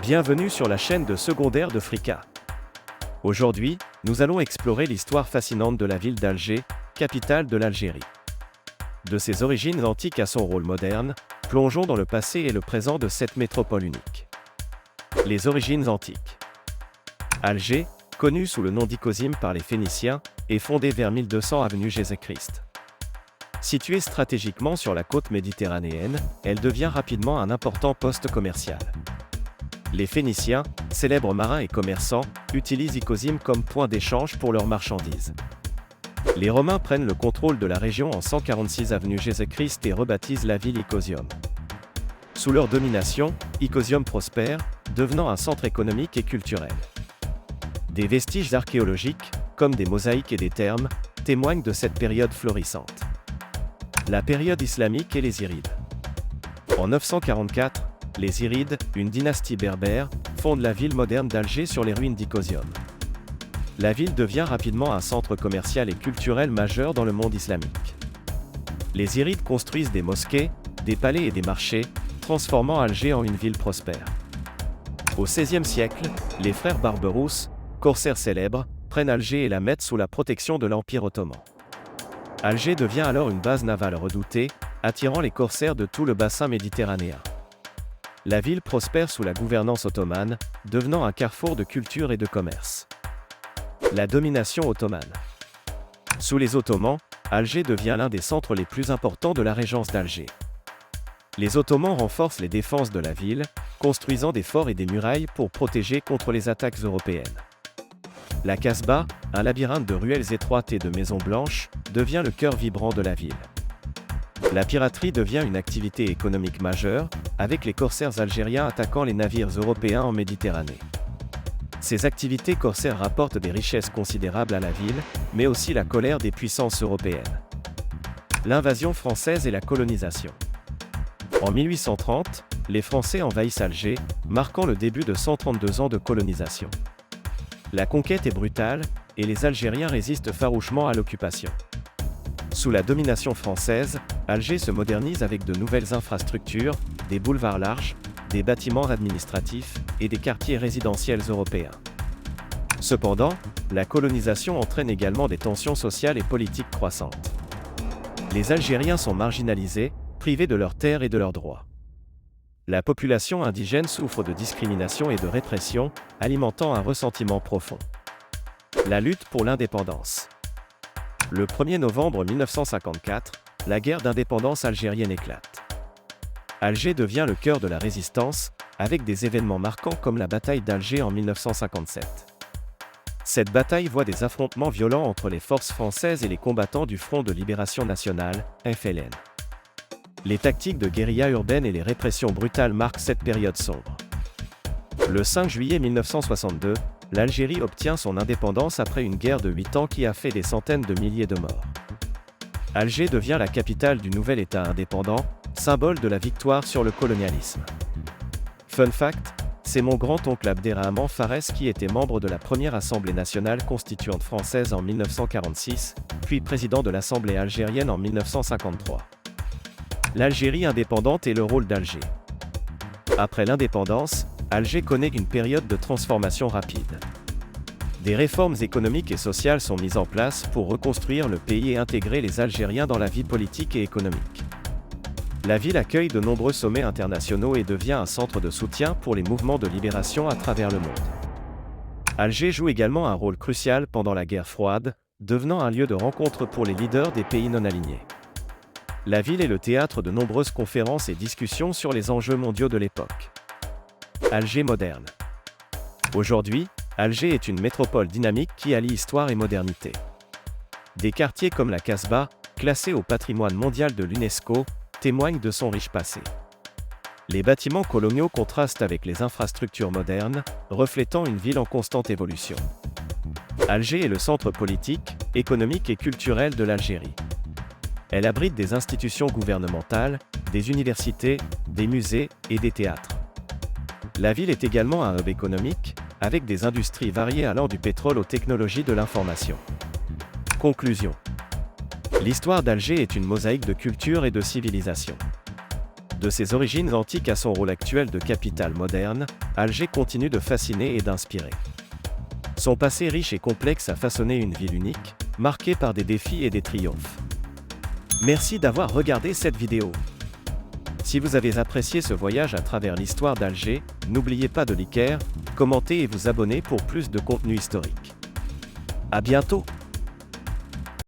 Bienvenue sur la chaîne de secondaire de Frika. Aujourd'hui, nous allons explorer l'histoire fascinante de la ville d'Alger, capitale de l'Algérie. De ses origines antiques à son rôle moderne, plongeons dans le passé et le présent de cette métropole unique. Les origines antiques. Alger, connue sous le nom d'Icosime par les Phéniciens, est fondée vers 1200 avenue Jésus-Christ. Située stratégiquement sur la côte méditerranéenne, elle devient rapidement un important poste commercial. Les Phéniciens, célèbres marins et commerçants, utilisent Icosime comme point d'échange pour leurs marchandises. Les Romains prennent le contrôle de la région en 146 avenue Jésus-Christ et rebaptisent la ville Icosium. Sous leur domination, Icosium prospère, devenant un centre économique et culturel. Des vestiges archéologiques, comme des mosaïques et des thermes, témoignent de cette période florissante. La période islamique et les Irides. En 944, les Irides, une dynastie berbère, fondent la ville moderne d'Alger sur les ruines d'Icosium. La ville devient rapidement un centre commercial et culturel majeur dans le monde islamique. Les Irides construisent des mosquées, des palais et des marchés, transformant Alger en une ville prospère. Au XVIe siècle, les frères Barberousse, corsaires célèbres, prennent Alger et la mettent sous la protection de l'Empire ottoman. Alger devient alors une base navale redoutée, attirant les corsaires de tout le bassin méditerranéen. La ville prospère sous la gouvernance ottomane, devenant un carrefour de culture et de commerce. La domination ottomane. Sous les Ottomans, Alger devient l'un des centres les plus importants de la régence d'Alger. Les Ottomans renforcent les défenses de la ville, construisant des forts et des murailles pour protéger contre les attaques européennes. La Casbah, un labyrinthe de ruelles étroites et de maisons blanches, devient le cœur vibrant de la ville. La piraterie devient une activité économique majeure, avec les corsaires algériens attaquant les navires européens en Méditerranée. Ces activités corsaires rapportent des richesses considérables à la ville, mais aussi la colère des puissances européennes. L'invasion française et la colonisation. En 1830, les Français envahissent Alger, marquant le début de 132 ans de colonisation. La conquête est brutale, et les Algériens résistent farouchement à l'occupation. Sous la domination française, Alger se modernise avec de nouvelles infrastructures, des boulevards larges, des bâtiments administratifs et des quartiers résidentiels européens. Cependant, la colonisation entraîne également des tensions sociales et politiques croissantes. Les Algériens sont marginalisés, privés de leurs terres et de leurs droits. La population indigène souffre de discrimination et de répression, alimentant un ressentiment profond. La lutte pour l'indépendance. Le 1er novembre 1954, la guerre d'indépendance algérienne éclate. Alger devient le cœur de la résistance, avec des événements marquants comme la bataille d'Alger en 1957. Cette bataille voit des affrontements violents entre les forces françaises et les combattants du Front de Libération Nationale, FLN. Les tactiques de guérilla urbaine et les répressions brutales marquent cette période sombre. Le 5 juillet 1962, l'Algérie obtient son indépendance après une guerre de 8 ans qui a fait des centaines de milliers de morts. Alger devient la capitale du nouvel État indépendant, symbole de la victoire sur le colonialisme. Fun fact, c'est mon grand-oncle Abderrahman Farès qui était membre de la première Assemblée nationale constituante française en 1946, puis président de l'Assemblée algérienne en 1953. L'Algérie indépendante et le rôle d'Alger. Après l'indépendance, Alger connaît une période de transformation rapide. Des réformes économiques et sociales sont mises en place pour reconstruire le pays et intégrer les Algériens dans la vie politique et économique. La ville accueille de nombreux sommets internationaux et devient un centre de soutien pour les mouvements de libération à travers le monde. Alger joue également un rôle crucial pendant la guerre froide, devenant un lieu de rencontre pour les leaders des pays non alignés. La ville est le théâtre de nombreuses conférences et discussions sur les enjeux mondiaux de l'époque. Alger moderne. Aujourd'hui, Alger est une métropole dynamique qui allie histoire et modernité. Des quartiers comme la Casbah, classés au patrimoine mondial de l'UNESCO, témoignent de son riche passé. Les bâtiments coloniaux contrastent avec les infrastructures modernes, reflétant une ville en constante évolution. Alger est le centre politique, économique et culturel de l'Algérie. Elle abrite des institutions gouvernementales, des universités, des musées et des théâtres. La ville est également un hub économique, avec des industries variées allant du pétrole aux technologies de l'information. Conclusion. L'histoire d'Alger est une mosaïque de culture et de civilisation. De ses origines antiques à son rôle actuel de capitale moderne, Alger continue de fasciner et d'inspirer. Son passé riche et complexe a façonné une ville unique, marquée par des défis et des triomphes. Merci d'avoir regardé cette vidéo. Si vous avez apprécié ce voyage à travers l'histoire d'Alger, n'oubliez pas de liker, commenter et vous abonner pour plus de contenu historique. À bientôt!